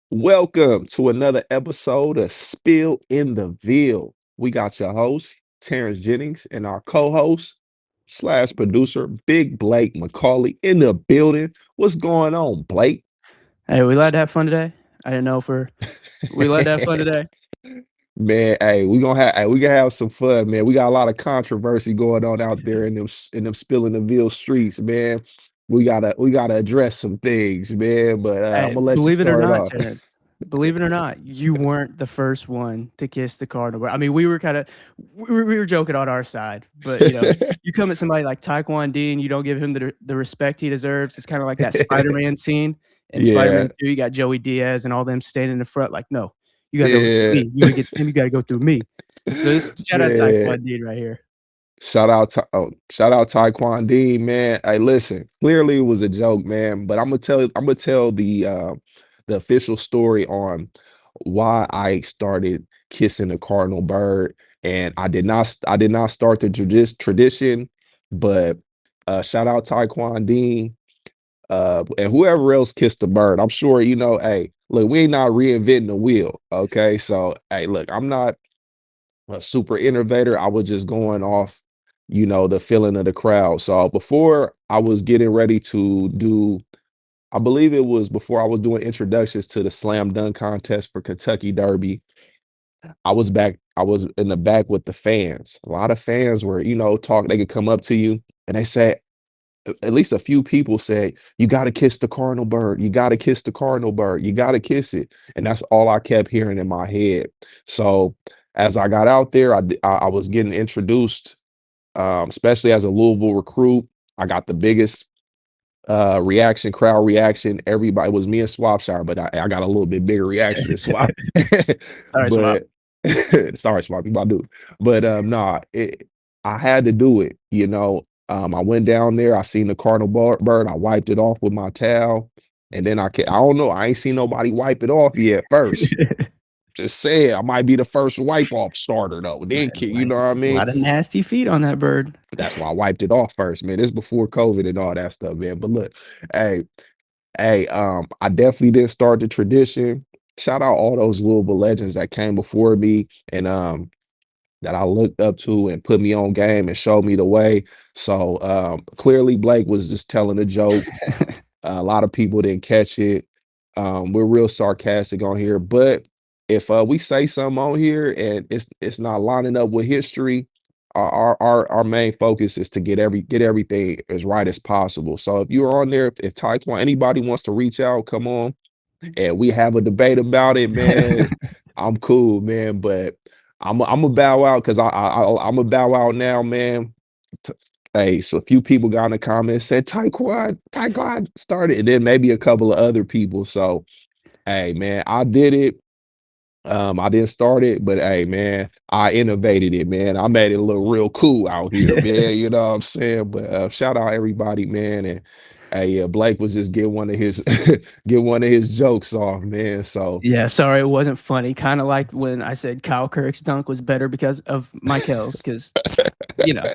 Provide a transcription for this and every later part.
Welcome to another episode of Spill in the Ville. We got your host, Terrence Jennings, and our co-host slash producer, Big Blake McCauley in the building. What's going on, Blake? Hey, we allowed to have fun today? I didn't know if we allowed to have fun today. Man, we gonna have some fun, man. We got a lot of controversy going on out there in them Spill in the Ville streets, man. We gotta address some things, man. But I'm Hey, gonna let you believe it or start not, off. Terrence, believe it or not, you weren't the first one to kiss the cardinal. I mean, we were joking on our side, but you come at somebody like Taekwon Dean, you don't give him the respect he deserves. It's kind of like that Spider-Man scene in Yeah, Spider-Man 2. You got Joey Diaz and all them standing in front, like, no, you gotta go through yeah, me. You wanna get to him, you gotta go through me. So this shout out man. Taekwon Dean right here. Shout out Taekwon Dean, man. Hey, listen, clearly it was a joke, man. But I'm gonna tell the official story on why I started kissing the cardinal bird. And I did not start the tradition, but shout out Taekwon Dean. And whoever else kissed the bird. I'm sure, hey, look, we ain't not reinventing the wheel. Okay. So hey, look, I'm not a super innovator. I was just going off, the feeling of the crowd. So before I was getting ready to do, I believe it was before I was doing introductions to the slam dunk contest for Kentucky Derby. I was in the back with the fans. A lot of fans were, talk, they could come up to you and they say, at least a few people say, you got to kiss the cardinal bird. You got to kiss the cardinal bird. You got to kiss it. And that's all I kept hearing in my head. So as I got out there, I was getting introduced, especially as a Louisville recruit. I got the biggest crowd reaction. Everybody, it was me and Swapshire, but I got a little bit bigger reaction than Swap. Sorry, Swap. But sorry, Swap, you about to do. But nah, I had to do it. I went down there. I seen the cardinal bird. I wiped it off with my towel, and then I don't know. I ain't seen nobody wipe it off yet. First, just saying, I might be the first wipe off starter though. Then, you Like know what I a mean? lot of nasty feet on that bird. That's why I wiped it off first, man. This before COVID and all that stuff, man. But look, hey, I definitely did start the tradition. Shout out all those Louisville legends that came before me and that I looked up to and put me on game and showed me the way. So clearly Blake was just telling a joke. A lot of people didn't catch it. We're real sarcastic on here, but if we say something on here and it's not lining up with history, our main focus is to get everything as right as possible. So if you're on there, if Taekwondo anybody wants to reach out, come on and we have a debate about it, man. I'm cool, man. But I'm a bow out because I'm a bow out now, man. T- Hey, so a few people got in the comments said Taekwondo started, and then maybe a couple of other people. So, hey, man, I did it. I didn't start it, but hey, man, I innovated it, man. I made it look real cool out here, man. You know what I'm saying? But shout out everybody, man. And hey, yeah, Blake was just get one of his get one of his jokes off, man. So Yeah, sorry, it wasn't funny. Kinda like when I said Kyle Kirk's dunk was better because of Michael's, 'cause, you know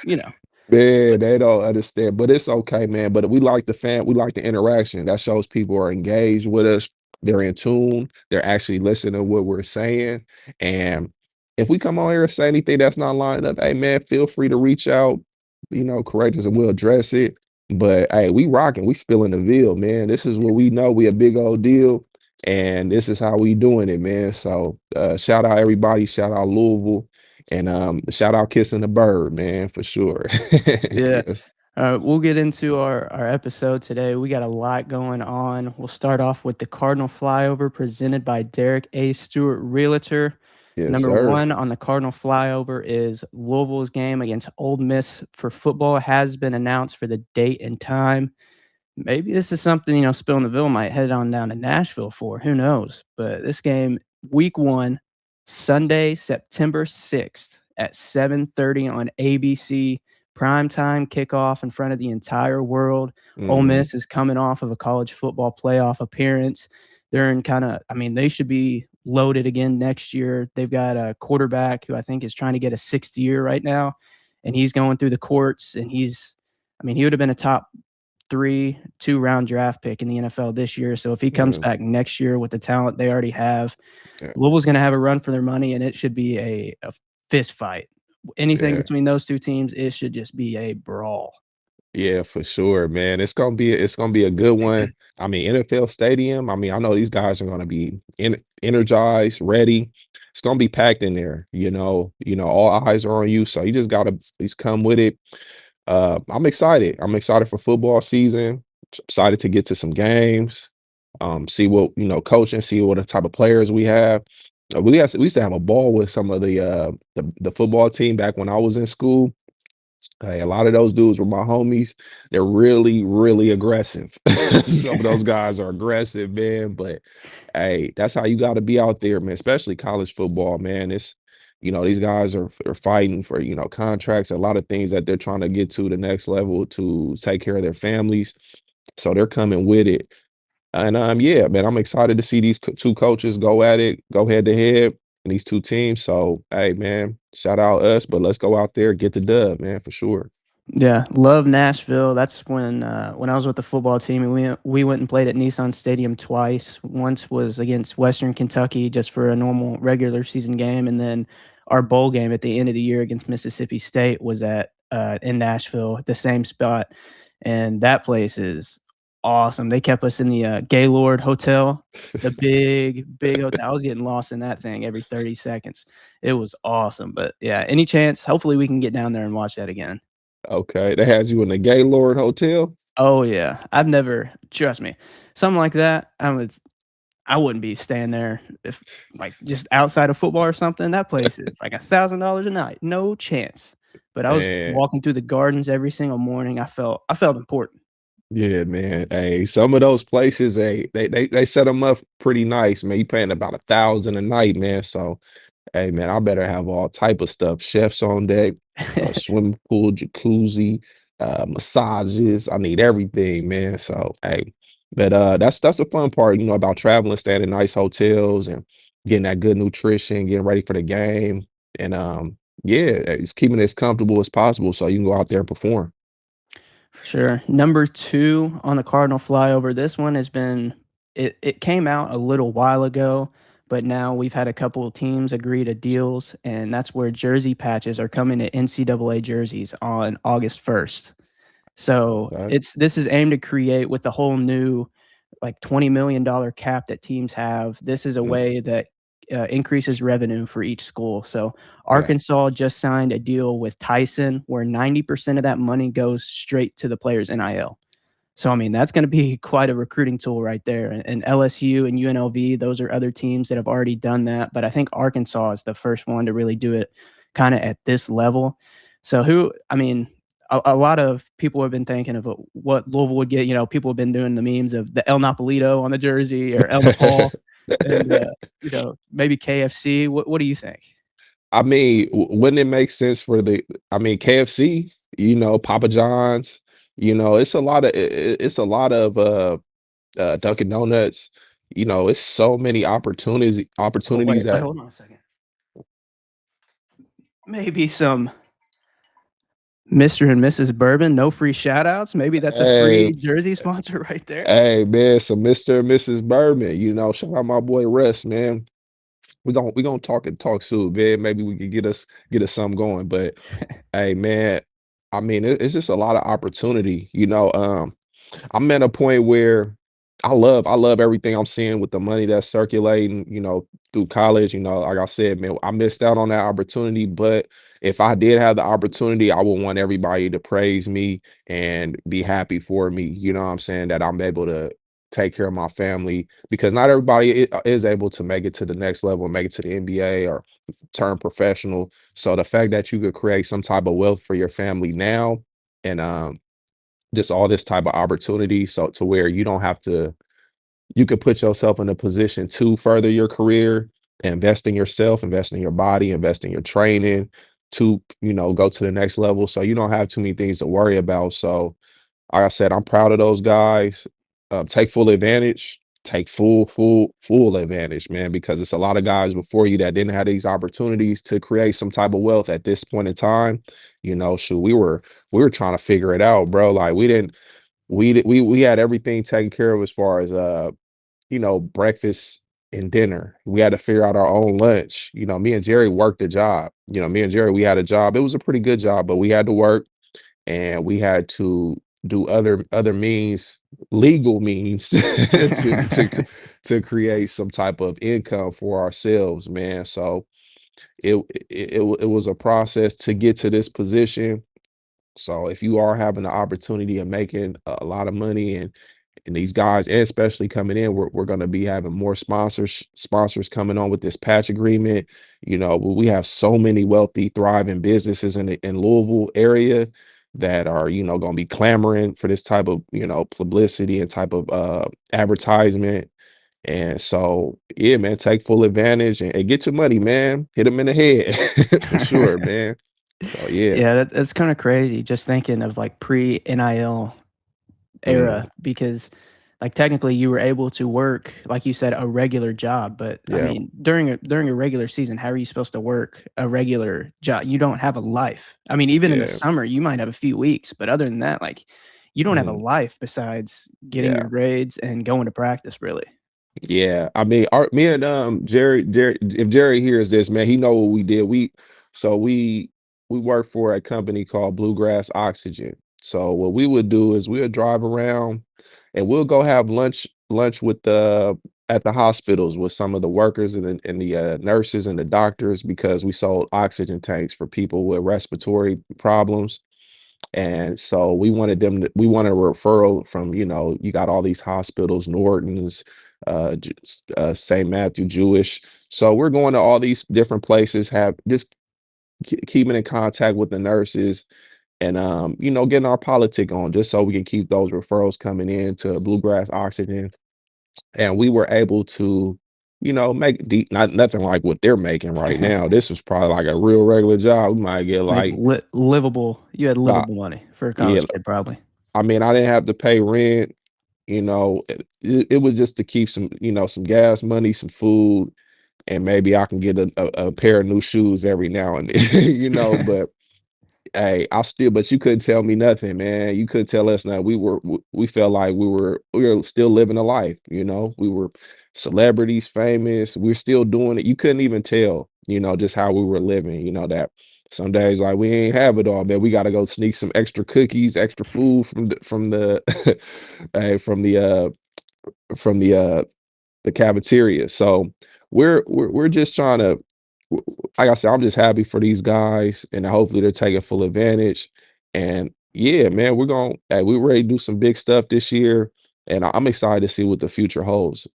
you know. man, But they don't understand, but it's okay, man. But we like the interaction. That shows people are engaged with us. They're in tune. They're actually listening to what we're saying. And if we come on here and say anything that's not lining up, hey man, feel free to reach out, correct us and we'll address it. But hey, we rocking, we spilling the veal, man. This is what we know. We a big old deal. And this is how we doing it, man. So shout out everybody, shout out Louisville. And shout out kissing the bird, man, for sure. yeah, Yes, we'll get into our episode today. We got a lot going on. We'll start off with the Cardinal flyover presented by Derek A. Stewart Realtor. yes, Number sir. 1 on the Cardinal flyover is Louisville's game against Ole Miss for football has been announced for the date and time. Maybe this is something, Spill in the Ville might head on down to Nashville for. Who knows? But this game, week 1, Sunday, September 6th at 7:30 on ABC. Primetime kickoff in front of the entire world. Ole Mhm. Miss is coming off of a college football playoff appearance. They're in they should be loaded again next year. They've got a quarterback who I think is trying to get a 6th year right now, and he's going through the courts, and he would have been a top 3 2-round draft pick in the NFL this year, so if he comes Mm, back next year with the talent they already have, yeah, Louisville's gonna have a run for their money, and it should be a fist fight. Anything yeah. between those 2 teams, it should just be a brawl. Yeah, for sure, man. It's gonna be a good one. I mean, NFL stadium. I mean, I know these guys are gonna be energized, ready. It's gonna be packed in there. All eyes are on you, so you just gotta please come with it. I'm excited. I'm excited for football season. Excited to get to some games. See what coaching. See what the type of players we have. We used to have a ball with some of the football team back when I was in school. Hey, a lot of those dudes were my homies. They're really, really aggressive. Some of those guys are aggressive, man. But hey, that's how you got to be out there, man. Especially college football, man. These guys are fighting for contracts, a lot of things that they're trying to get to the next level to take care of their families. So they're coming with it. And yeah, man, I'm excited to see these two coaches go at it, go head to head, and these two teams. So hey, man, shout out us, but let's go out there get the dub, man, for sure. Yeah, love Nashville. That's when I was with the football team, and we went and played at Nissan Stadium twice. Once was against Western Kentucky just for a normal regular season game, and then our bowl game at the end of the year against Mississippi State was at in Nashville, at the same spot, and that place is awesome. They kept us in the Gaylord Hotel, the big hotel. I was getting lost in that thing every 30 seconds. It was awesome, but yeah, any chance? Hopefully, we can get down there and watch that again. Okay, they had you in the Gaylord Hotel. Oh, yeah. I've never trust me, something like that, I wouldn't be staying there if like, just outside of football or something. That place is like $1,000 a night, no chance. But I was Man, walking through the gardens every single morning. I felt important. yeah, man. Hey, some of those places, they set them up pretty nice, man. You paying about 1,000 a night, man. So hey, man, I better have all type of stuff. Chefs on deck, swimming pool, jacuzzi, massages. I need everything, man. So, hey, but that's the fun part, about traveling, staying in nice hotels and getting that good nutrition, getting ready for the game, and yeah, it's keeping it as comfortable as possible so you can go out there and perform. For sure. Number 2 on the Cardinal flyover, this one has been it came out a little while ago, but now we've had a couple of teams agree to deals, and that's where jersey patches are coming to NCAA jerseys on August 1st. So, Okay. this is aimed to create with the whole new, like, $20 million cap that teams have. This is a Mm, way that, increases revenue for each school. So, yeah. Arkansas just signed a deal with Tyson where 90% of that money goes straight to the players' NIL. So, I mean, that's gonna be quite a recruiting tool right there, and LSU and UNLV, those are other teams that have already done that, but I think Arkansas is the first one to really do it kinda at this level. So who I mean, a lot of people have been thinking of, what Louisville would get. People have been doing the memes of the El Napolito on the jersey or El Napol and, maybe KFC. What do you think? I mean, wouldn't it make sense for KFC, Papa John's, it's a lot of Dunkin' Donuts, it's so many Oh, opportunities wait, that hold on a second. Maybe some Mr. and Mrs. Bourbon, no free shout outs. Maybe that's a hey, free jersey sponsor right there. hey man, some Mr. and Mrs. Bourbon, shout out my boy Russ, man. We gonna talk soon, man. Maybe we could get us something going. But hey man, I mean it's just a lot of opportunity, I'm at a point where I love everything I'm seeing with the money that's circulating, through college. Like I said, man, I missed out on that opportunity. But if I did have the opportunity, I would want everybody to praise me and be happy for me. You know what I'm saying? That I'm able to take care of my family because not everybody is able to make it to the next level and make it to the NBA or turn professional. So the fact that you could create some type of wealth for your family now and just all this type of opportunity so to where you don't have to you could put yourself in a position to further your career, invest in yourself, invest in your body, invest in your training to, go to the next level. So you don't have too many things to worry about. So like I said, I'm proud of those guys. Take full advantage. Take full advantage, man, because it's a lot of guys before you that didn't have these opportunities to create some type of wealth at this point in time. Shoot, we were trying to figure it out, bro. Like we didn't. we had everything taken care of as far as breakfast and dinner. We had to figure out our own lunch. Me and Jerry worked a job. Me and Jerry, we had a job. It was a pretty good job, but we had to work and we had to do other means, legal means to create some type of income for ourselves, man. So it was a process to get to this position. So if you are having the opportunity of making a lot of money and these guys, and especially coming in, we're going to be having more sponsors coming on with this patch agreement. We have so many wealthy, thriving businesses in Louisville area that are going to be clamoring for this type of publicity and type of advertisement. And so, yeah, man, take full advantage and get your money, man. Hit them in the head for sure, man. So yeah. Yeah, that's kinda crazy just thinking of, like, pre-NIL Mm, era because, like, technically you were able to work, like you said, a regular job, but, I yeah, mean, during a regular season, how are you supposed to work a regular job? You don't have a life. I mean, even in the yeah, summer, you might have a few weeks, but other than that, like, you don't have a mm, life besides getting your yeah. grades and going to practice, really. Yeah, I mean, me and Jerry, if Jerry hears this, man, he know what we did. So we work for a company called Bluegrass Oxygen. So what we would do is we'll drive around and we'll go have lunch with the at the hospitals with some of the workers and the nurses and the doctors because we sold oxygen tanks for people with respiratory problems. And so we wanted a referral from, you got all these hospitals, Norton's, St. Matthew Jewish. So we're going to all these different places, have just keeping in contact with the nurses and, getting our politic on just so we can keep those referrals coming in to Bluegrass Oxygen. And we were able to, make deep, not nothing like what they're making right now. This was probably like a real regular job. We might get Like, like, livable you had about, livable money for a yeah, college kid, probably. I mean, I didn't have to pay rent, it was just to keep some gas money, some food, and maybe I can get a pair of new shoes every now and then, but hey, but you couldn't tell me nothing, man. You couldn't tell us nothing. We felt like we were still living a life, We were celebrities, famous. We're still doing it. You couldn't even tell, just how we were living, that some days like we ain't have it all, man. We gotta go sneak some extra cookies, extra food from the hey, from the cafeteria. So we're just trying to, like I said, I'm just happy for these guys, and hopefully they're taking full advantage. And yeah, man, we're ready to do some big stuff this year, and I'm excited to see what the future holds.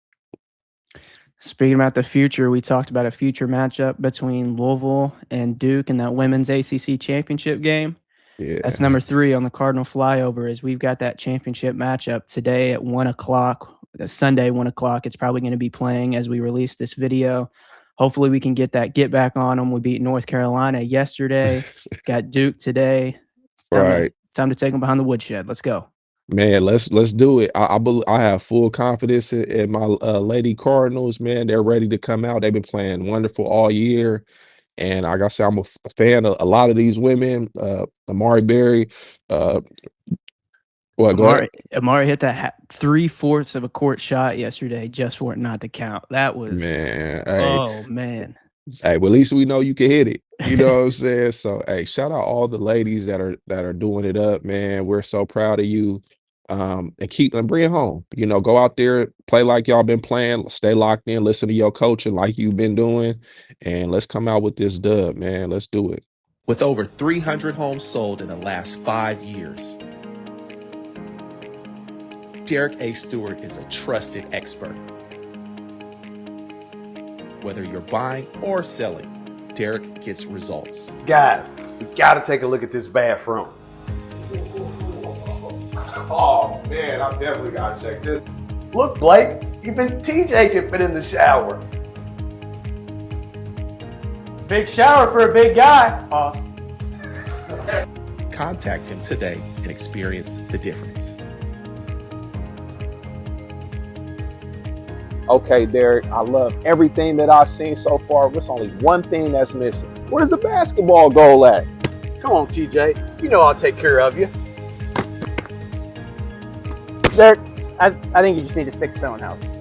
Speaking about the future, we talked about a future matchup between Louisville and Duke in that women's ACC championship game. That's Yeah, number 3 on the Cardinal flyover is we've got that championship matchup today at 1:00, Sunday, 1:00. It's probably gonna be playing as we release this video. Hopefully, we can get that get back on them. We beat North Carolina yesterday, got Duke today. right. It's time to take them behind the woodshed. Let's go. Man, let's do it. I have full confidence in my Lady Cardinals, man. They're ready to come out. They've been playing wonderful all year. And like I said, I'm a fan of a lot of these women. Amari Berry, uh, what? Go ahead, Amari hit that 3/4 of a court shot yesterday just for it not to count. That was man. Hey, oh, man. well, at least we know you can hit it. You know what I'm saying? So, hey, shout out all the ladies that are doing it up, man. We're so proud of you. And bring it home. Go out there, play like y'all been playing, stay locked in, listen to your coaching like you've been doing, and let's come out with this dub, man. Let's do it. With over 300 homes sold in the last 5 years, Derek A. Stewart is a trusted expert. Whether you're buying or selling, Derek gets results. Guys, we gotta take a look at this bathroom. Oh man, I definitely gotta check this. Look, Blake, even TJ can fit in the shower. Big shower for a big guy. Contact him today and experience the difference. Okay, Derek, I love everything that I've seen so far. There's only one thing that's missing. Where's the basketball goal at? Come on, TJ. You know I'll take care of you. Derek, I think you just need to stick to selling houses.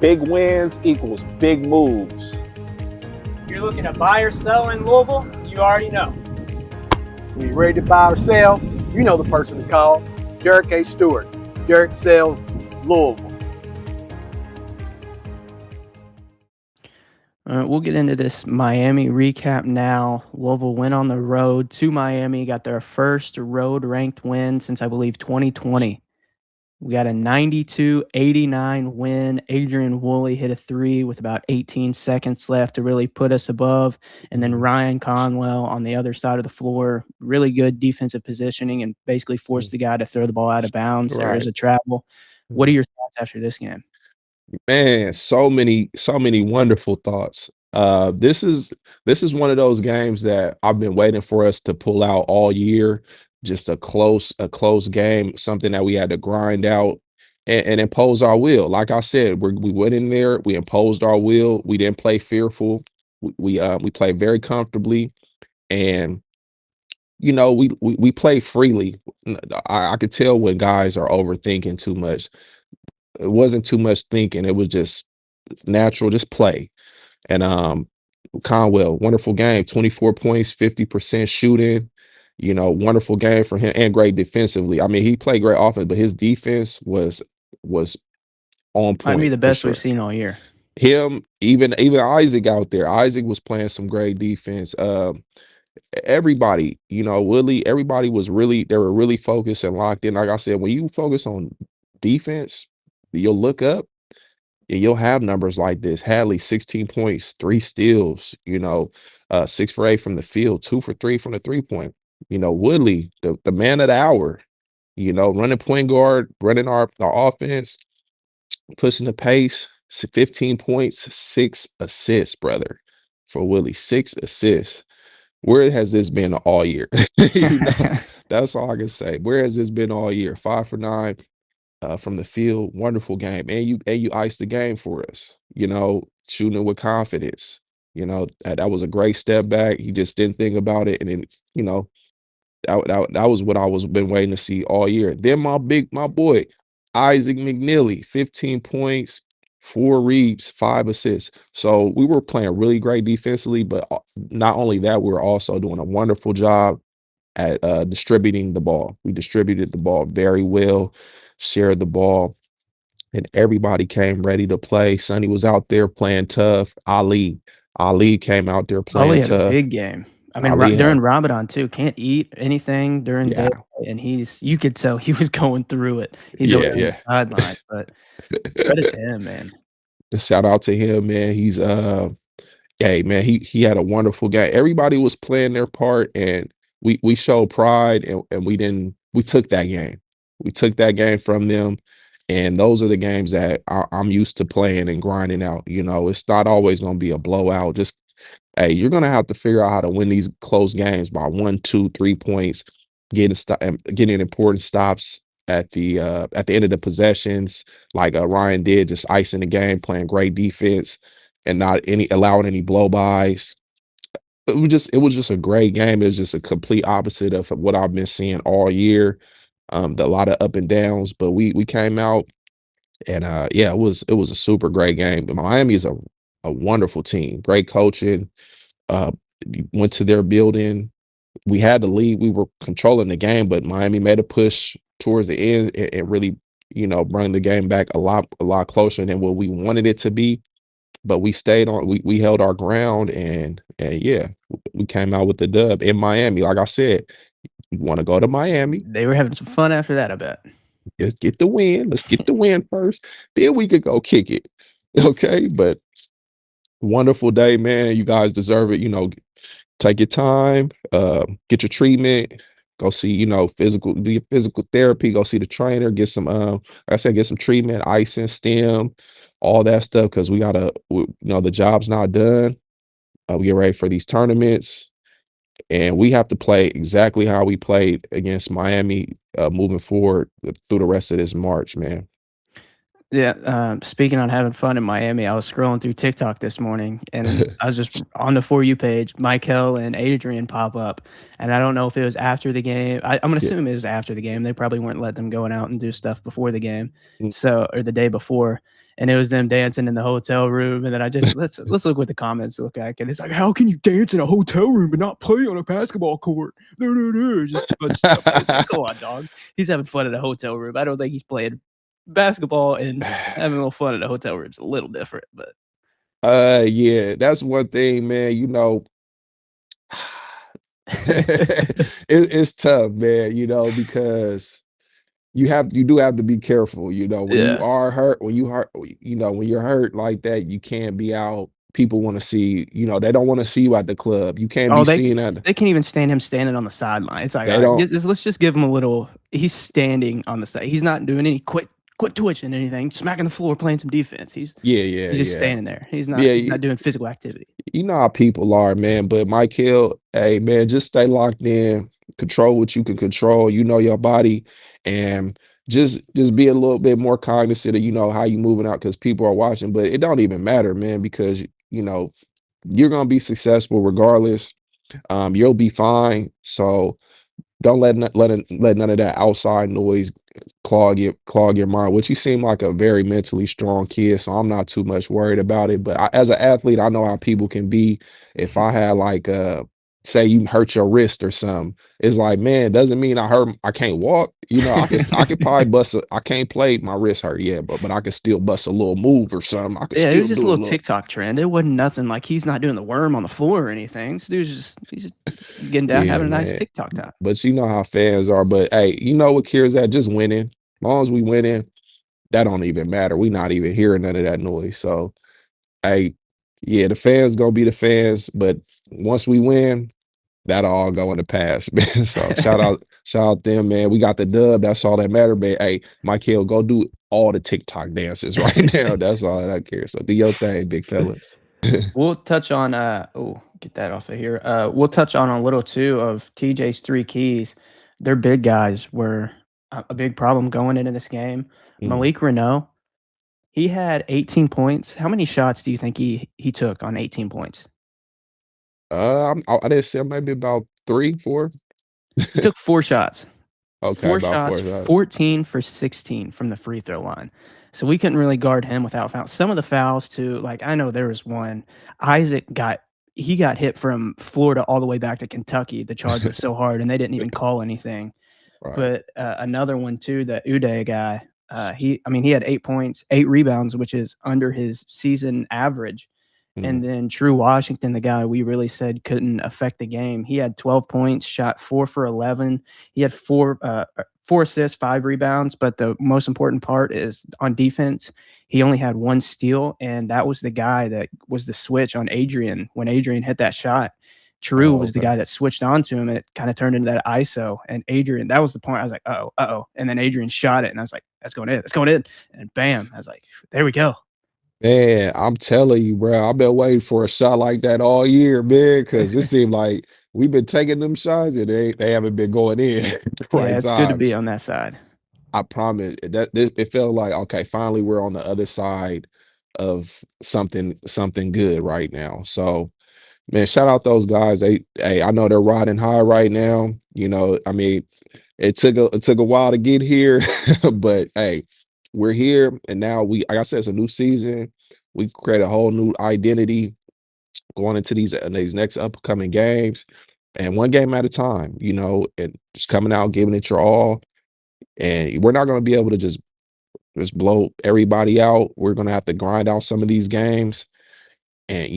Big wins equals big moves. If you're looking to buy or sell in Louisville, you already know. When you're ready to buy or sell, you know the person to call. Derek A. Stewart. Derek Sells Louisville. All right, we'll get into this Miami recap now. Louisville went on the road to Miami, got their first road ranked win since, I believe, 2020. We got a 92-89 win. Adrian Wooley hit a three with about 18 seconds left to really put us above. And then Ryan Conwell on the other side of the floor, really good defensive positioning and basically forced the guy to throw the ball out of bounds. There is a travel. What are your thoughts after this game? Man, so many wonderful thoughts. This is one of those games that I've been waiting for us to pull out all year. Just a close game, something that we had to grind out and impose our will. Like I said, we went in there, we imposed our will. We didn't play fearful. We played very comfortably, and we play freely. I could tell when guys are overthinking too much. It wasn't too much thinking. It was just natural, just play. And Conwell, wonderful game, 24 points, 50% shooting. Wonderful game for him and great defensively. I mean, he played great offense, but his defense was on Might be point the for best sure. we've seen all year. Him, even Isaac out there. Isaac was playing some great defense. Everybody, Woodley, everybody they were really focused and locked in. Like I said, when you focus on defense, you'll look up and you'll have numbers like this. Hadley, 16 points, 3 steals, 6 for 8 from the field, 2 for 3 from the 3-point. Woodley, the man of the hour, running point guard, running our offense, pushing the pace, 15 points, 6 assists, brother, for Woodley, 6 assists. Where has this been all year? That's all I can say. Where has this been all year? 5 for 9 from the field. Wonderful game. And you iced the game for us, shooting with confidence. That was a great step back. You just didn't think about it. And then, that was what I was been waiting to see all year. Then my boy, Isaac McNeely, 15 points, 4 reads, 5 assists. So we were playing really great defensively, but not only that, we were also doing a wonderful job at distributing the ball. We distributed the ball very well, shared the ball, and everybody came ready to play. Sonny was out there playing tough. Ali came out there playing Ali had a tough. big game. I mean, Ali during had, Ramadan too, can't eat anything during day, yeah, and you could tell he was going through it. He's over there on the yeah. sideline, but credit to him, man. Shout out to him, man. He's hey man, he had a wonderful game. Everybody was playing their part, and we showed pride, and we took that game. We took that game from them, and those are the games that I'm used to playing and grinding out. It's not always going to be a blowout. Just hey, you're going to have to figure out how to win these close games by 1, 2, 3 points, getting important stops at the end of the possessions, like Ryan did, just icing the game, playing great defense, and not allowing any blow-bys. It was just a great game. It was just a complete opposite of what I've been seeing all year. A lot of up and downs, but we came out, and yeah, it was a super great game. But Miami is a wonderful team, great coaching. Uh, went to their building. We had the lead. We were controlling the game, but Miami made a push towards the end and really, bring the game back a lot closer than what we wanted it to be. But we stayed on. We held our ground, and yeah, we came out with the dub in Miami. Like I said, you want to go to Miami, They were having some fun after that, I bet. just get the win. Let's get the win first. Then we could go kick it. Okay, but wonderful day, man. You guys deserve it. Take your time, get your treatment, go see, do your physical therapy, go see the trainer, get some, like I said, get some treatment, icing, stem, all that stuff, because the job's not done. We get ready for these tournaments, and we have to play exactly how we played against Miami moving forward through the rest of this March, man. Yeah, speaking on having fun in Miami, I was scrolling through TikTok this morning, and I was just on the For You page, Michael and Adrian pop up, and I don't know if it was after the game. I'm gonna Yeah. assume it was after the game. They probably weren't letting them going out and do stuff before the game, Mm. or the day before, and it was them dancing in the hotel room, and then I just let's look what the comments look like, and it's like, "How can you dance in a hotel room and not play on a basketball court?" Just a bunch of stuff. It's like, "Come on, dog. He's having fun in a hotel room. I don't think he's playing basketball and having a little fun at a hotel room is a little different, but Yeah, that's one thing, man, it's tough, man, because you do have to be careful, when you yeah. are hurt, when you're hurt like that, you can't be out. People want to see, they don't want to see you at the club. You can't be Oh, they seen at they can't even stand him standing on the sideline. It's like, they "Alright, don't let's just give him a little." He's standing on the side. He's not doing any quick twitching anything, smacking the floor, playing some defense. Yeah, yeah, He's just yeah. standing there. Yeah, He's not doing physical activity. you know how people are, man. But Mike Hill, hey man, just stay locked in, control what you can control. You know your body, and just be a little bit more cognizant of how you moving out because people are watching. But it don't even matter, man, because you're gonna be successful regardless. You'll be fine. So don't let none of that outside noise clog your mind, which you seem like a very mentally strong kid, so I'm not too much worried about it. But as an athlete, I know how people can be. If I had like say you hurt your wrist or something, it's like, man, doesn't mean I can't walk. I could probably I can't play, my wrist hurt, yeah, but I could still bust a little move or something. I could Yeah, it was still just a do a little little. TikTok trend. It wasn't nothing like he's not doing the worm on the floor or anything. This dude's he's just getting down, Yeah, having a nice man. TikTok time. But you know how fans are. But hey, you know what cures that? Just winning. As long as we winning, that don't even matter. We not even hearing none of that noise. So, hey, yeah, the fans gonna be the fans, but once we win, that'll all go in the past, man. So shout out them, man. We got the dub. That's all that matter, man. Hey, Mike Hill, go do all the TikTok dances right now. That's all that I care. So do your thing, big fella. We'll touch on, get that off of here. We'll touch on a little too of TJ's 3 keys. Their big guys were a big problem going into this game. Mm. Malik Renault, he had 18 points. How many shots do you think he took on 18 points? I didn't say maybe about 3, 4. He took 4 shots. Okay, 4 about shots, 4 shots. 14 for 16 from the free throw line. So we couldn't really guard him without fouls. Some of the fouls too, like I know there was one. Isaac got hit from Florida all the way back to Kentucky. The charge was so hard, and they didn't even call anything. Right. But another one too, the Uday guy. He had 8 points, 8 rebounds, which is under his season average. And Mm. then Drew Washington, the guy we really said couldn't affect the game, he had 12 points, shot 4 for 11. He had 4 assists, 5 rebounds. But the most important part is on defense, he only had 1 steal, and that was the guy that was the switch on Adrian. When Adrian hit that shot, Drew Oh, was the okay. guy that switched onto him, and it kind of turned into that ISO. And Adrian, that was the point. I was like, uh-oh. And then Adrian shot it, and I was like, that's going in, that's going in. And bam, I was like, there we go. Man, I'm telling you, bro, I've been waiting for a shot like that all year, man, because it seemed like we've been taking them shots and they haven't been going in at the Yeah, right it's good to be times. on that side. I promise it felt like, okay, finally we're on the other side of something good right now. So, man, shout out those guys. Hey, I know they're riding high right now. I mean, it took a while to get here, but hey, we're here, and now like I said, it's a new season. We create a whole new identity going into these next upcoming games, and one game at a time. And just coming out, giving it your all. And we're not going to be able to just blow everybody out. We're going to have to grind out some of these games and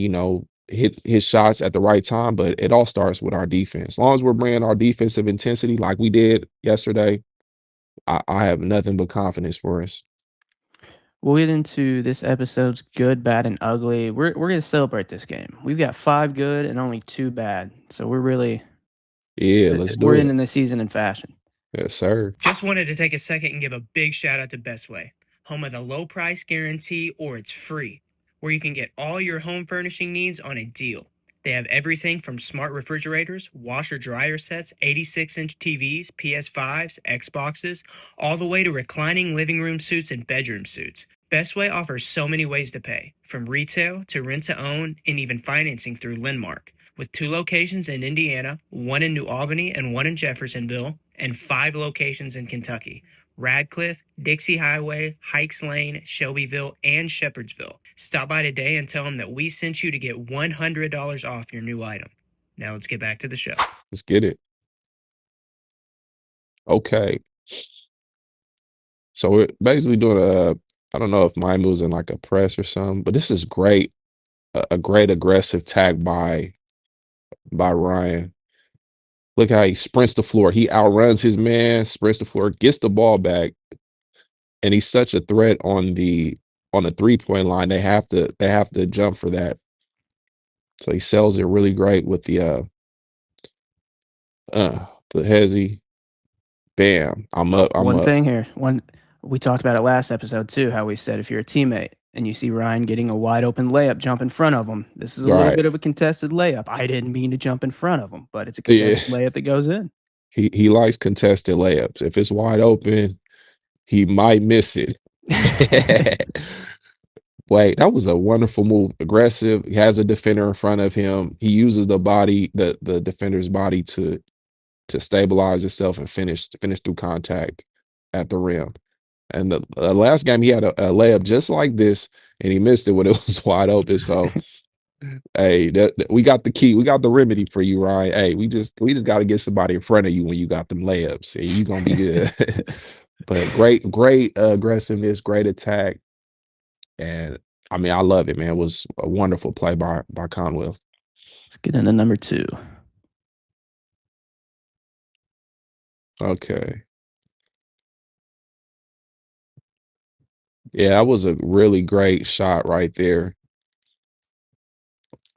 hit shots at the right time. But it all starts with our defense. As long as we're bringing our defensive intensity like we did yesterday, I have nothing but confidence for us. We'll get into this episode's good, bad, and ugly. We're gonna celebrate this game. We've got 5 good and only 2 bad. So Yeah, let's we're do it. ending the season in fashion. Yes, sir. Just wanted to take a second and give a big shout out to Bestway, home of the low price guarantee or it's free, where you can get all your home furnishing needs on a deal. They have everything from smart refrigerators, washer dryer sets, 86-inch TVs, PS5s, Xboxes, all the way to reclining living room suites and bedroom suites. Bestway offers so many ways to pay, from retail to rent-to-own and even financing through Lendmark. With 2 locations in Indiana, 1 in New Albany and 1 in Jeffersonville, and 5 locations in Kentucky: Radcliffe, Dixie Highway, Hikes Lane, Shelbyville, and Shepherdsville. Stop by today and tell them that we sent you to get $100 off your new item. Now let's get back to the show. Let's get it. Okay. So we're basically doing I don't know if Miami was in like a press or something, but this is great. A great aggressive tag by Ryan. Look how he sprints the floor. He outruns his man, sprints the floor, gets the ball back, and he's such a threat on the 3-point line. They have to jump for that. So he sells it really great with the hezzy. Bam. I'm up. One thing here. We talked about it last episode too, how we said if you're a teammate and you see Ryan getting a wide open layup, jump in front of him. This is a little bit of a contested layup. I didn't mean to jump in front of him, but it's a contested layup that goes in. He likes contested layups. If it's wide open, he might miss it. Wait, that was a wonderful move. Aggressive. He has a defender in front of him. He uses the defender's body to stabilize itself and finish through contact at the rim. And the last game he had a layup just like this, and he missed it when it was wide open. So, hey, we got the key. We got the remedy for you, Ryan. Hey, we just got to get somebody in front of you when you got them layups, and you're gonna be good. But great aggressiveness, great attack, and I mean, I love it, man. It was a wonderful play by Conwell. Let's get into number 2. Okay. Yeah, that was a really great shot right there.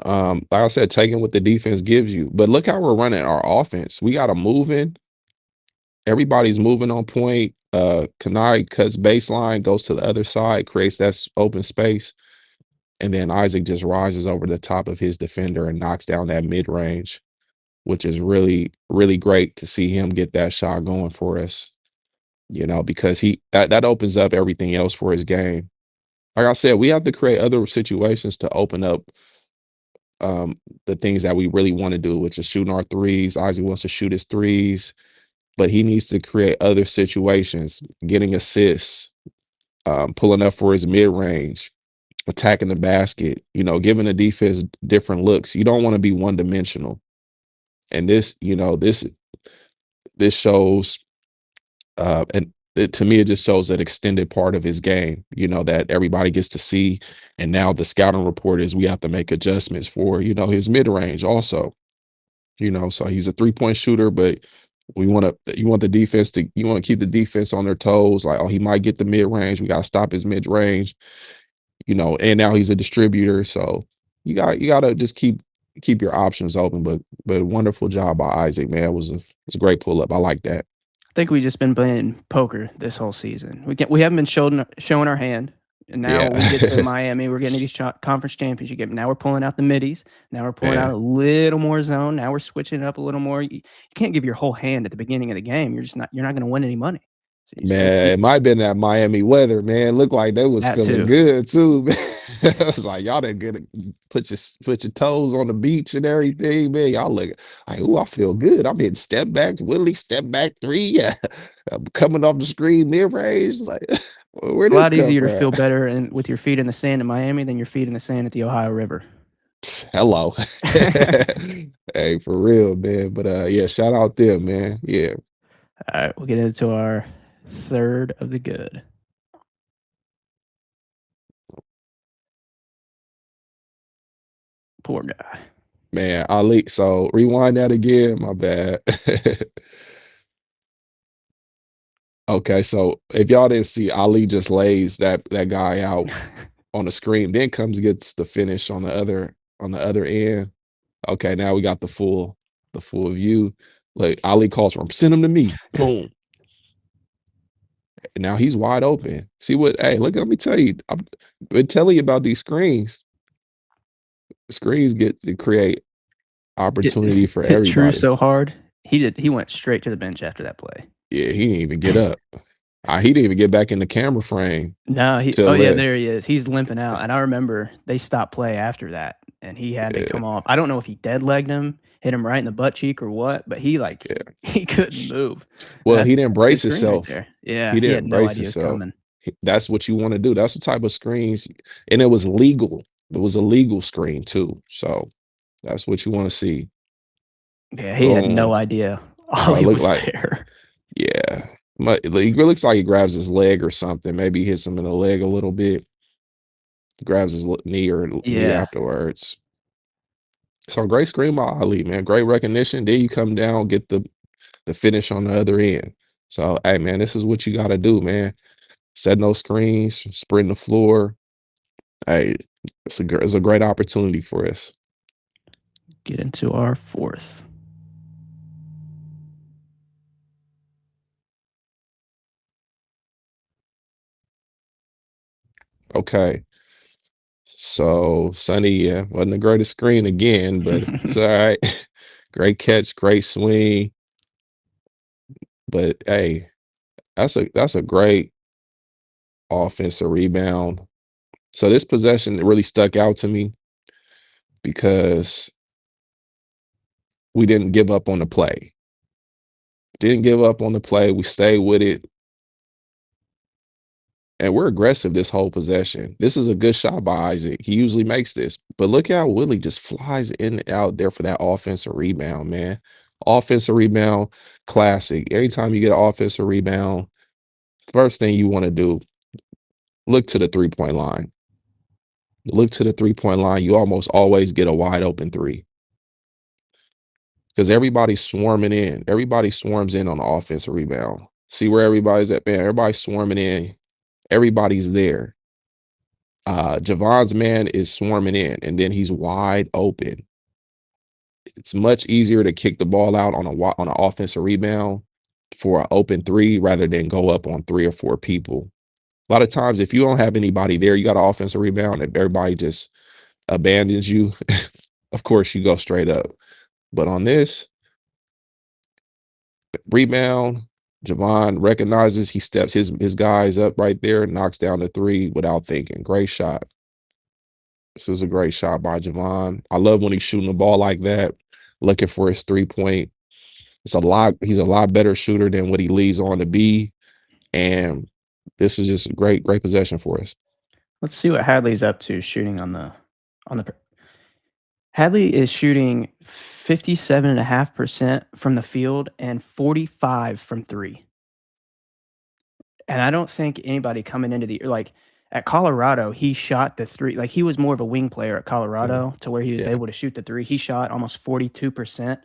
Like I said, taking what the defense gives you. But look how we're running our offense. We got them moving. Everybody's moving on point. Kanai cuts baseline, goes to the other side, creates that open space. And then Isaac just rises over the top of his defender and knocks down that mid-range, which is really, really great to see him get that shot going for us. You know, because that opens up everything else for his game. Like I said, we have to create other situations to open up the things that we really want to do, which is shooting our threes. Isaac wants to shoot his threes, but he needs to create other situations, getting assists, pulling up for his mid-range, attacking the basket, you know, giving the defense different looks. You don't want to be one-dimensional. And this, you know, this shows and to me, it just shows that extended part of his game, you know, that everybody gets to see. And now the scouting report is we have to make adjustments for, you know, his mid-range also, you know, so he's a 3-point shooter, but you want the defense you want to keep the defense on their toes. Like, oh, he might get the mid-range. We got to stop his mid-range, you know, and now he's a distributor. So you got to just keep your options open, but wonderful job by Isaac, man. It was a great pull up. I like that. I think we just been playing poker this whole season. We haven't been showing our hand, and now we get to Miami. We're getting these conference championship games. Now we're pulling out the middies. Now we're pulling out a little more zone. Now we're switching it up a little more. You can't give your whole hand at the beginning of the game. You're not going to win any money. So man, it might have been that Miami weather, man. Looked like they was feeling good too, man. It was like y'all didn't get put your toes on the beach and everything, man. Y'all look like, oh, I feel good. I'm hitting step backs, Wooley, step back 3. I'm coming off the screen mid range. Like, where this? It's a lot easier to feel better with your feet in the sand in Miami than your feet in the sand at the Ohio River. Hello. Hey, for real, man. But yeah, shout out them, man. Yeah. All right, we'll get into our third of the good. Poor guy. Man, Ali. So rewind that again. My bad. Okay, so if y'all didn't see, Ali just lays that guy out on the screen, then comes and gets the finish on the other end. Okay, now we got the full view. Like Ali calls for him, send him to me. Boom. Now he's wide open. See what? Hey, look, let me tell you. I've been telling you about these screens. Screens get to create opportunity for everybody. True so hard. He went straight to the bench after that play. Yeah, he didn't even get up. He didn't even get back in the camera frame No, till oh, yeah, that. there he is. He's limping out, and I remember they stopped play after that, and he had to Yeah, come off. I don't know if he dead legged him, hit him right in the butt cheek or what, but he, like, yeah. he couldn't move, and Well, he didn't that's a good brace screen right himself. there. Yeah, He he had didn't no brace idea it was himself. coming. That's what you want to do. That's the type of screens, and it was legal. It was a legal screen too. So that's what you want to see. Yeah, he had no Boom. idea Oh, it Ollie looked was like, there. yeah. It looks like he grabs his leg or something. Maybe he hits him in the leg a little bit. Grabs his knee or knee Yeah. afterwards. So great screen by Ali, man. Great recognition. Then you come down, get the finish on the other end. So hey, man, this is what you got to do, man. Setting those screens, spreading the floor. Hey, it's a great opportunity for us. Get into our fourth. Okay. So Sonny, yeah, wasn't the greatest screen again, but it's all right. Great catch, great swing. But hey, that's a great offensive rebound. So this possession really stuck out to me because we didn't give up on the play. Didn't give up on the play. We stayed with it. And we're aggressive this whole possession. This is a good shot by Isaac. He usually makes this. But look how Wooley just flies in and out there for that offensive rebound, man. Offensive rebound, classic. Every time you get an offensive rebound, first thing you want to do, look to the three-point line. Look to the three-point line. You almost always get a wide open three. Because everybody's swarming in. Everybody swarms in on the offensive rebound. See where everybody's at, man. Everybody's swarming in. Everybody's there. Javon's man is swarming in, and then he's wide open. It's much easier to kick the ball out on an offensive rebound for an open three rather than go up on 3 or 4 people. A lot of times, if you don't have anybody there, you got an offensive rebound, and everybody just abandons you. Of course, you go straight up. But on this rebound, Javon recognizes, he steps his guys up right there, knocks down the three without thinking. Great shot. This was a great shot by Javon. I love when he's shooting the ball like that, looking for his 3-point. He's a lot better shooter than what he leads on to be. And this is just a great possession for us. Let's see what Hadley's up to shooting on the Hadley is shooting 57.5% from the field and 45 from 3. And I don't think anybody coming into the like, at Colorado, he shot the 3 like, he was more of a wing player at Colorado to where he was Yeah. able to shoot the 3. He shot almost 42%,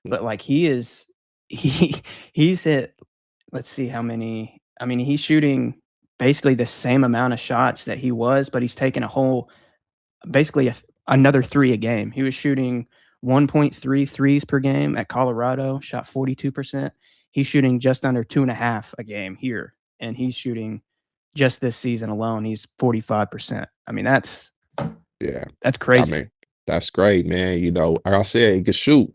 Mm. but, like, he's hit let's see how many I mean, he's shooting basically the same amount of shots that he was, but he's taking a whole basically another 3 a game. He was shooting 1.3 threes per game at Colorado, shot 42%. He's shooting just under 2.5 a game here, and he's shooting just this season alone, he's 45%. I mean, that's Yeah. I crazy. mean, that's great, man. You know, like I said, he can shoot.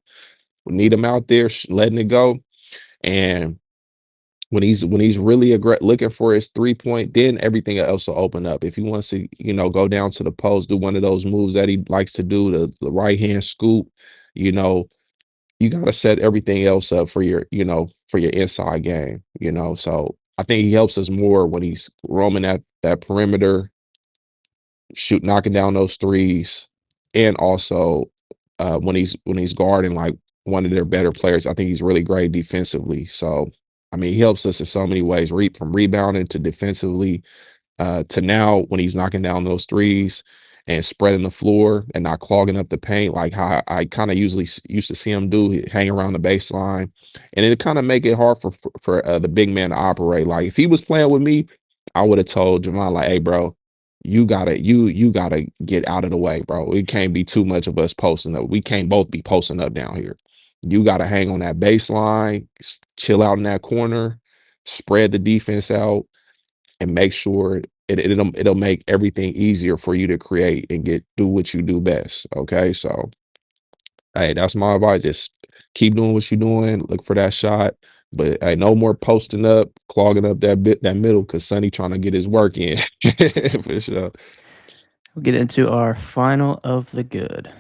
We need him out there letting it go. And when he's really looking for his 3-point, then everything else will open up. If he wants to, go down to the post, do one of those moves that he likes to do, the right hand scoop, you got to set everything else up for your inside game, So I think he helps us more when he's roaming at that perimeter, knocking down those threes, and also when he's guarding like one of their better players. I think he's really great defensively. So I mean, he helps us in so many ways, from rebounding to defensively, to now when he's knocking down those threes and spreading the floor and not clogging up the paint like how I kind of usually used to see him do. He'd hang around the baseline, and it kind of make it hard for the big man to operate. Like if he was playing with me, I would have told Javon like, "Hey, bro, you gotta get out of the way, bro. It can't be too much of us posting up. We can't both be posting up down here. You gotta hang on that baseline, chill out in that corner, spread the defense out, and make sure it'll make everything easier for you to create and do what you do best." Okay, so hey, that's my advice. Just keep doing what you're doing. Look for that shot. But hey, no more posting up, clogging up that middle because Sonny trying to get his work in for sure. We'll get into our final of the good.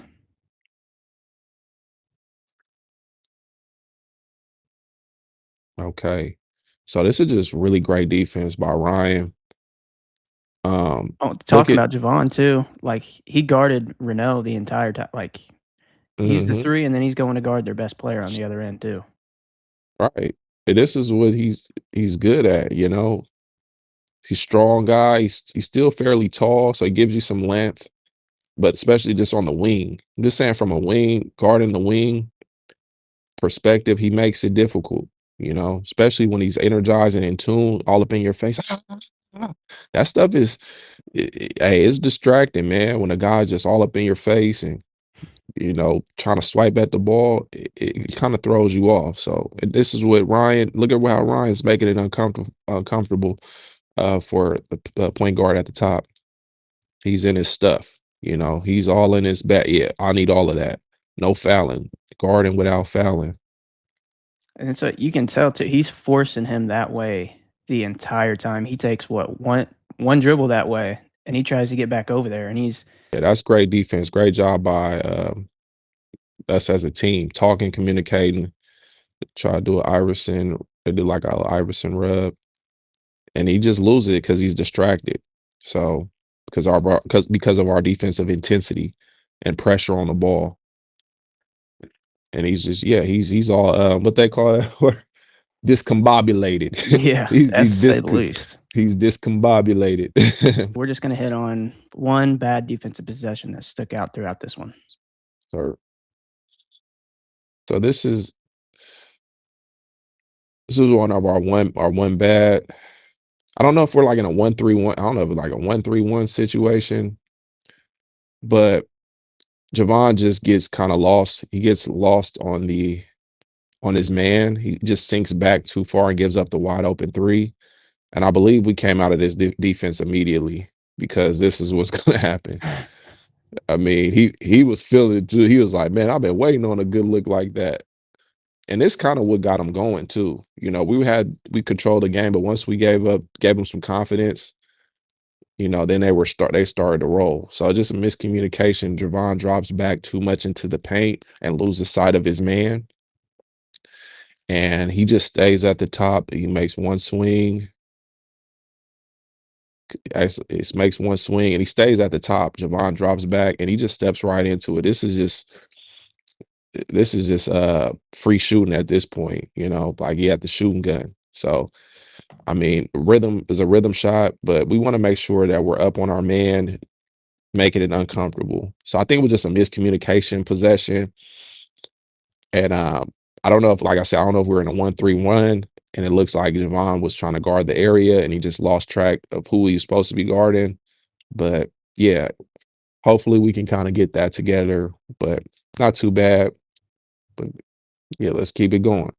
Okay, so this is just really great defense by Ryan. Oh, Look talking at about Javon too. Like he guarded Renault the entire time. Like he's the hmm 3, and then he's going to guard their best player on the other end too. right. And this is what he's good at. You know, he's strong guy. He's still fairly tall, so he gives you some length. But especially just on the wing, I'm just saying from a wing guarding the wing perspective, he makes it difficult. You know, especially when he's energized and in tune, all up in your face. That stuff is, hey, it's distracting, man. When a guy's just all up in your face and trying to swipe at the ball, it kind of throws you off. So and this is what Ryan. Look at how Ryan's making it uncomfortable for the point guard at the top. He's in his stuff. He's all in his back. Yeah, I need all of that. No fouling, guarding without fouling. And so you can tell too, he's forcing him that way the entire time. He takes one dribble that way, and he tries to get back over there, and he's Yeah, that's great defense. Great job by us as a team, talking, communicating. Try to do an Iverson. They do like a Iverson rub, and he just loses it because he's distracted. So because of our defensive intensity and pressure on the ball, and he's just he's all what they call it discombobulated. yeah, that's to say the least. He's discombobulated. We're just gonna hit on one bad defensive possession that stuck out throughout this one. So this is one of our one bad. I don't know if we're like in a 1-3-1. I don't know if it's like a 1-3-1 situation, but Javon just gets kind of lost. He gets lost on his man. He just sinks back too far and gives up the wide open three. And I believe we came out of this defense immediately because this is what's going to happen. I mean, he was feeling it too. He was like, man, I've been waiting on a good look like that. And this kind of what got him going too. We controlled the game, but once we gave him some confidence, then they started to roll. So just a miscommunication. Javon drops back too much into the paint and loses sight of his man. And he just stays at the top. He makes one swing. It makes one swing and he stays at the top. Javon drops back and he just steps right into it. This is just free shooting at this point, like he had the shooting gun. So I mean, rhythm is a rhythm shot, but we want to make sure that we're up on our man, making it uncomfortable. So I think it was just a miscommunication possession. And I don't know if, like I said, I don't know if we're in a 1-3-1 and it looks like Javon was trying to guard the area and he just lost track of who he was supposed to be guarding. But yeah, hopefully we can kind of get that together, but not too bad. But yeah, let's keep it going.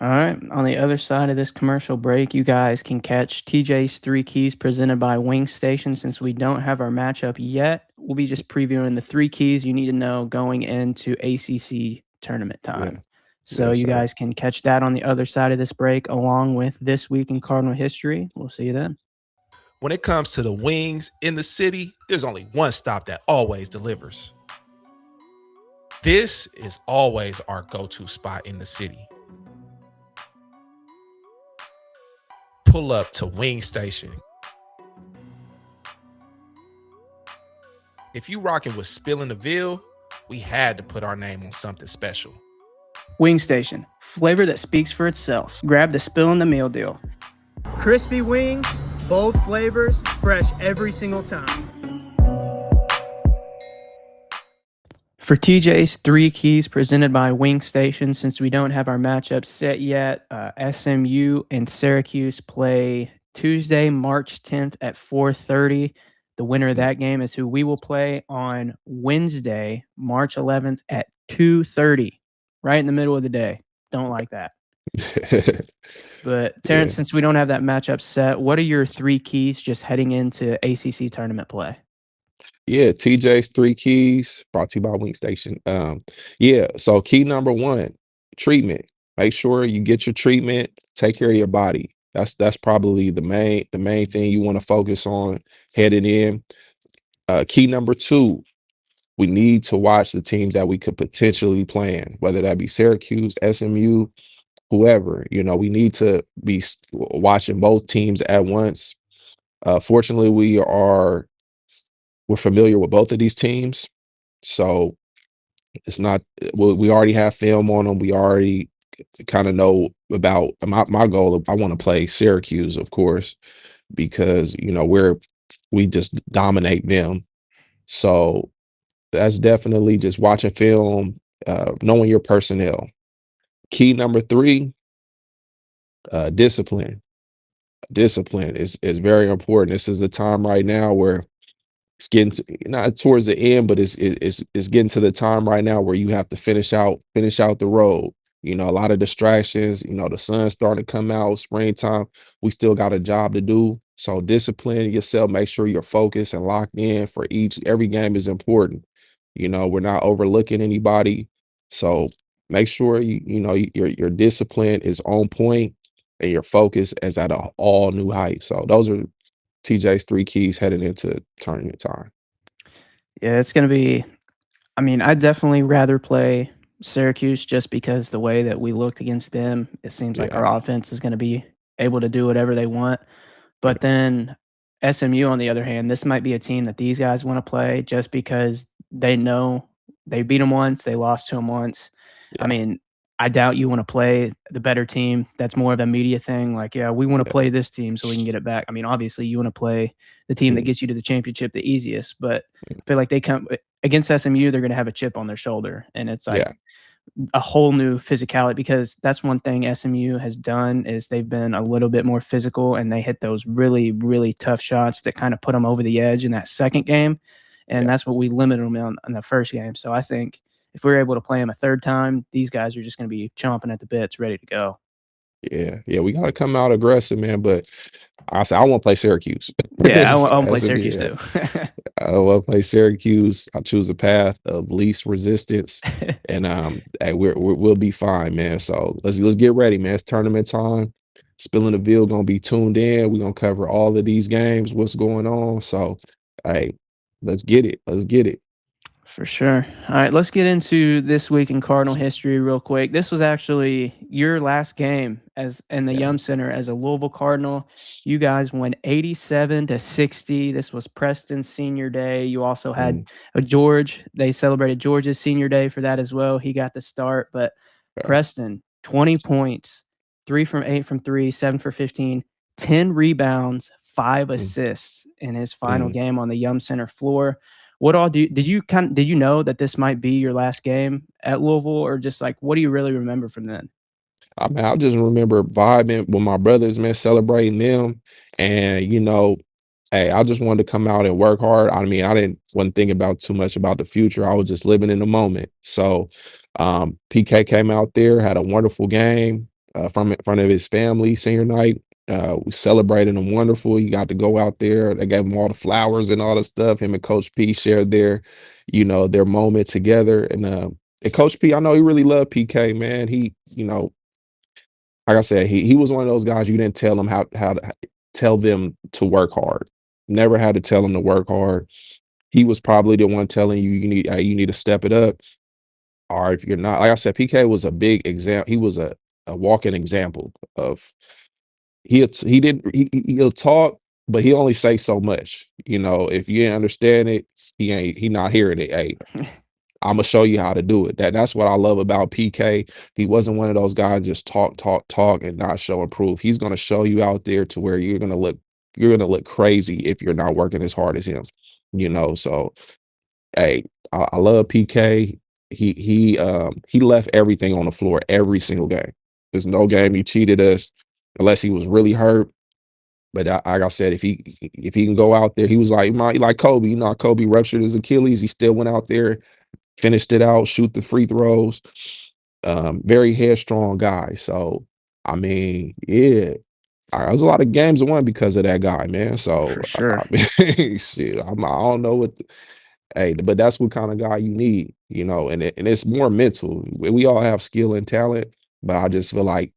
All right. On the other side of this commercial break, you guys can catch TJ's 3 Keys presented by Wing Station. Since we don't have our matchup yet, we'll be just previewing the 3 keys you need to know going into ACC tournament time. Yeah. So Yes, you sir. guys can catch that on the other side of this break, along with This Week in Cardinal History. We'll see you then. When it comes to the wings in the city, there's only one stop that always delivers. This is always our go-to spot in the city. Pull up to Wing Station. If you rocking with Spillin' the Ville, we had to put our name on something special. Wing Station, flavor that speaks for itself. Grab the Spill in the Meal deal. Crispy wings, bold flavors, fresh every single time. For TJ's 3 Keys presented by Wing Station, since we don't have our matchups set yet, SMU and Syracuse play Tuesday, March 10th at 4:30. The winner of that game is who we will play on Wednesday, March 11th at 2:30, right in the middle of the day. Don't like that. But Terrence, since we don't have that matchup set, what are your 3 keys just heading into ACC tournament play? Yeah, TJ's 3 keys brought to you by Wing Station. So key number 1, treatment. make sure you get your treatment, take care of your body. That's probably the main thing you want to focus on heading in. Key number two, we need to watch the teams that we could potentially play in, whether that be Syracuse, SMU, whoever. We need to be watching both teams at once. Fortunately, we're familiar with both of these teams, so it's not. We already have film on them. We already kind of know about my goal. I want to play Syracuse, of course, because we just dominate them. So that's definitely just watching film, knowing your personnel. Key number three, discipline. Discipline is very important. This is the time right now where it's getting not towards the end, but it's getting to the time right now where you have to finish out the road. A lot of distractions. The sun's starting to come out, springtime. We still got a job to do. So discipline yourself. Make sure you're focused and locked in for every game is important. We're not overlooking anybody. So make sure your discipline is on point and your focus is at an all new height. So those are TJ's three keys heading into tournament time. Yeah, it's gonna be I mean, I'd definitely rather play Syracuse just because the way that we looked against them, it seems like Yeah, our offense is gonna be able to do whatever they want. yeah, But then SMU, on the other hand, this might be a team that these guys wanna play just because they know they beat them once, they lost to them once. I yeah, mean, I doubt you wanna play the better team. That's more of a media thing, like, "Yeah, we wanna yeah, play this team so we can get it back." I mean, obviously, you wanna play the team that mm, gets you to the championship the easiest, but mm, I feel like they come against SMU, they're gonna have a chip on their shoulder, and it's like yeah, a whole new physicality because that's one thing SMU has done is they've been a little bit more physical and they hit those really, really tough shots that kind of put them over the edge in that second game. And yeah, that's what we limited them on the first game. So I think if we're able to play them a third time, these guys are just going to be chomping at the bits, ready to go. yeah, yeah. We gotta come out aggressive, man. But I say I want to play Syracuse. Yeah, So I want to play that's a Syracuse yeah. too. I want to play Syracuse. I choose a path of least resistance, and hey, we'll be fine, man. So let's get ready, man. It's tournament time. Spilling the Veal gonna be tuned in. We're gonna cover all of these games, what's going on. So, hey, let's get it. Let's get it. For sure. All right, let's get into this week in Cardinal history real quick. This was actually your last game as in the Yeah. Yum Center as a Louisville Cardinal. You guys won 87-60. This was Preston's senior day. You also had Mm, George. They celebrated George's senior day for that as well. He got the start, but yeah. Preston, 20 points, 3 from 8 from 3, 7 for 15, 10 rebounds, 5 Mm, assists in his final mm. game on the Yum Center floor. What all did you know that this might be your last game at Louisville, or just, like, what do you really remember from then? I mean, I just remember vibing with my brothers, man, celebrating them. And, hey, I just wanted to come out and work hard. I mean, I didn't wasn't thinking about too much about the future. I was just living in the moment. So PK came out there, had a wonderful game from in front of his family, senior night. We celebrated him wonderful. He got to go out there. They gave him all the flowers and all the stuff. Him and Coach P shared their moment together. And Coach P, I know he really loved PK, man. Like I said, he was one of those guys you didn't tell him how to tell them to work hard. Never had to tell him to work hard. He was probably the one telling you you need to step it up. Or if you're not, like I said, PK was a big example. He was a walking example of he didn't he'll talk, but he only say so much. If you didn't understand it, he not hearing it. Hey, Imma show you how to do it. That's what I love about PK. He wasn't one of those guys just talk, talk, talk, and not show and prove. He's gonna show you out there to where you're gonna look crazy if you're not working as hard as him. So hey, I love PK. He left everything on the floor every single game. There's no game he cheated us unless he was really hurt. But like I said, if he can go out there, he was like Kobe. Kobe ruptured his Achilles. He still went out there, finished it out, shoot the free throws. Very headstrong guy. So, I mean, yeah, there's a lot of games won because of that guy, man. So, For I sure. mean, shit, I don't know hey, but that's what kind of guy you need, and it's more mental. We all have skill and talent, but I just feel like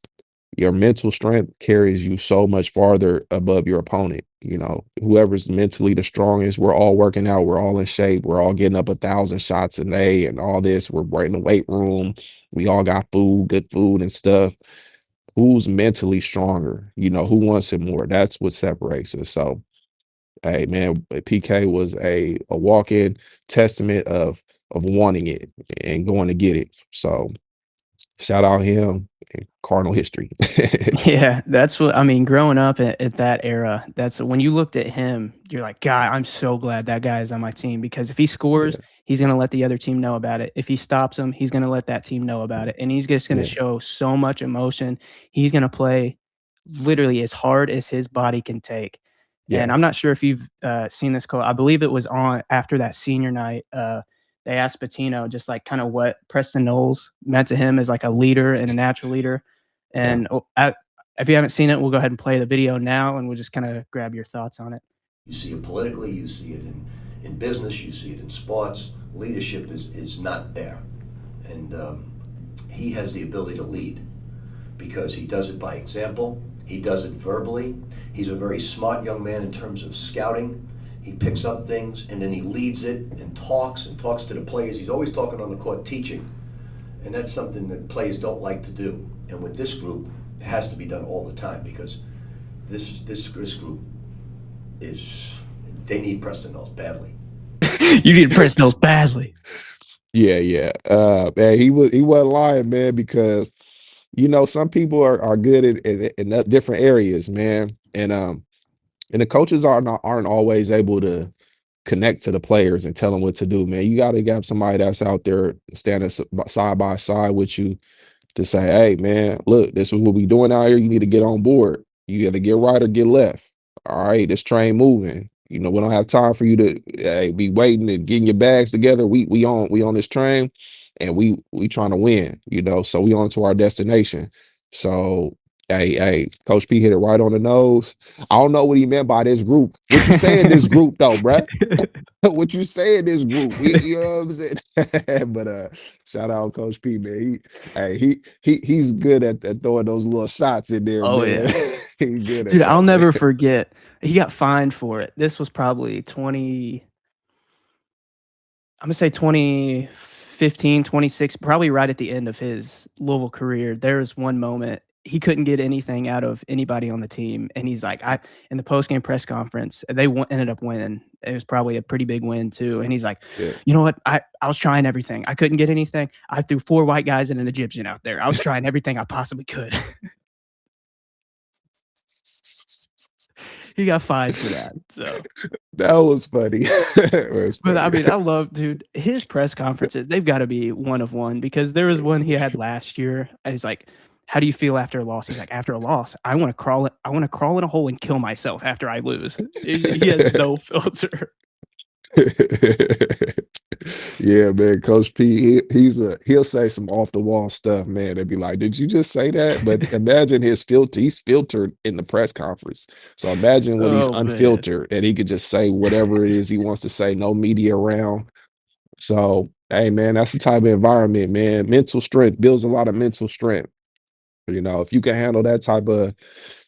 your mental strength carries you so much farther above your opponent. You know, whoever's mentally the strongest, we're all working out, we're all in shape, we're all getting up 1,000 shots a day and all this. We're in the weight room, we all got food, good food and stuff. Who's mentally stronger? You know, who wants it more? That's what separates us. So, hey man, PK was a walk-in testament of wanting it and going to get it. So shout out him and Cardinal history. Yeah, that's what I mean, growing up at that era, that's when you looked at him, you're like, "God, I'm so glad that guy is on my team," because if he scores, Yeah, he's gonna let the other team know about it. If he stops them, he's gonna let that team know about it, and he's just gonna yeah, show so much emotion. He's gonna play literally as hard as his body can take. And yeah, I'm not sure if you've, seen this quote. I believe it was on after that senior night, they asked Patino just, like, kinda what Preston Knowles meant to him as, like, a leader and a natural leader, yeah. and, if you haven't seen it, we'll go ahead and play the video now, and we'll just kinda grab your thoughts on it. You see it politically, you see it in business, you see it in sports. Leadership is not there. And he has the ability to lead because he does it by example, he does it verbally. He's a very smart young man in terms of scouting. He picks up things and then he leads it and talks to the players. He's always talking on the court, teaching. And that's something that players don't like to do. And with this group, it has to be done all the time because this group is, they need Preston Knowles badly. You need to press those badly. Yeah, yeah. Man, he wasn't lying, man, because you know some people are good in that different areas, man, and the coaches aren't always able to connect to the players and tell them what to do, man. You got to have somebody that's out there standing side by side with you to say, hey, man, look, this is what we doing out here. You need to get on board. You either get right or get left. All right, this train moving. You know, we don't have time for you to be waiting and getting your bags together. We on this train and we trying to win, you know, so we on to our destination. So hey, Coach P hit it right on the nose. I don't know what he meant by this group. What you saying this group though, bruh? What you saying this group? You know what I'm saying? But shout out Coach P, man. He's good at throwing those little shots in there, Oh, man. yeah. He's good at Dude, I'll that, man. never forget. He got fined for it. This was probably 20 I'm gonna say 2015, 26, probably right at the end of his Louisville career. There was one moment he couldn't get anything out of anybody on the team, and he's like, "I." In the post-game press conference, they ended up winning. It was probably a pretty big win too, and he's like, Yeah. "You know what? I was trying everything. I couldn't get anything. I threw 4 white guys and an Egyptian out there. I was trying everything I possibly could." He got fined for that, so That was funny. It was but, I funny. mean, I love dude, his press conferences, they've gotta be one of one because there was one he had last year, and he's like, "How do you feel after a loss?" He's like, "After a loss, I wanna crawl in a hole and kill myself after I lose." He has no filter. Yeah, man. Coach P, he'll say some off the wall stuff, man. They'd be like, "Did you just say that?" But imagine his filter. He's filtered in the press conference. So imagine when he's Oh, man. unfiltered and he could just say whatever it is he wants to say, no media around. So, hey, man, that's the type of environment, man. Mental strength builds a lot of mental strength. You know, if you can handle that type of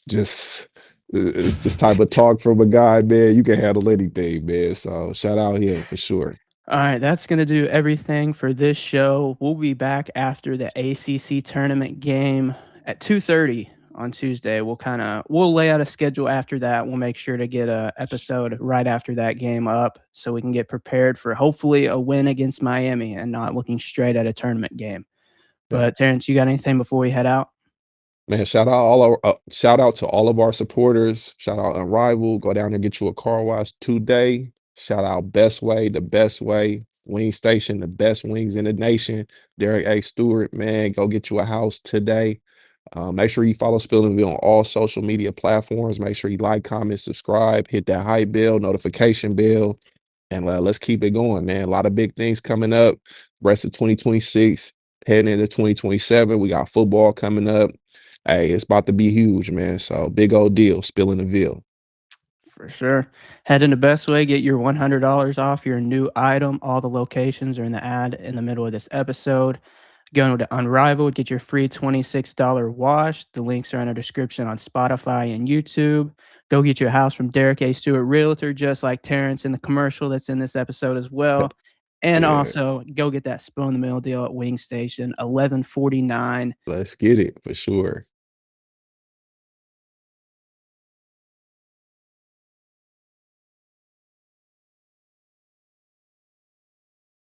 just it's just type of talk from a guy, man, you can handle anything, man. So shout out him for sure. Alright, that's gonna do everything for this show. We'll be back after the ACC tournament game at 2:30 on Tuesday. We'll lay out a schedule after that. We'll make sure to get a episode right after that game up so we can get prepared for hopefully a win against Miami and not looking straight at a tournament game. Yeah. But Terrence, you got anything before we head out? Man, shout out to all of our supporters. Shout out Unrivaled. Go down there and get you a car wash today. Shout out Best Way, the best way. Wing Station, the best wings in the nation. Derek A. Stewart, man, go get you a house today. Make sure you follow Spilling on all social media platforms. Make sure you like, comment, subscribe, hit that hype bell, notification bell, and let's keep it going, man. A lot of big things coming up. Rest of 2026, heading into 2027. We got football coming up. Hey, it's about to be huge, man. So big old deal, Spilling the Veal. For sure. Head into Best Way, get your $100 off your new item. All the locations are in the ad in the middle of this episode. Go to Unrivaled, get your free $26 wash. The links are in our description on Spotify and YouTube. Go get your house from Derek A. Stewart Realtor, just like Terrence in the commercial that's in this episode as well. And Yeah. also go get that Spoon the Mill deal at Wing Station, $11.49. Let's get it for sure.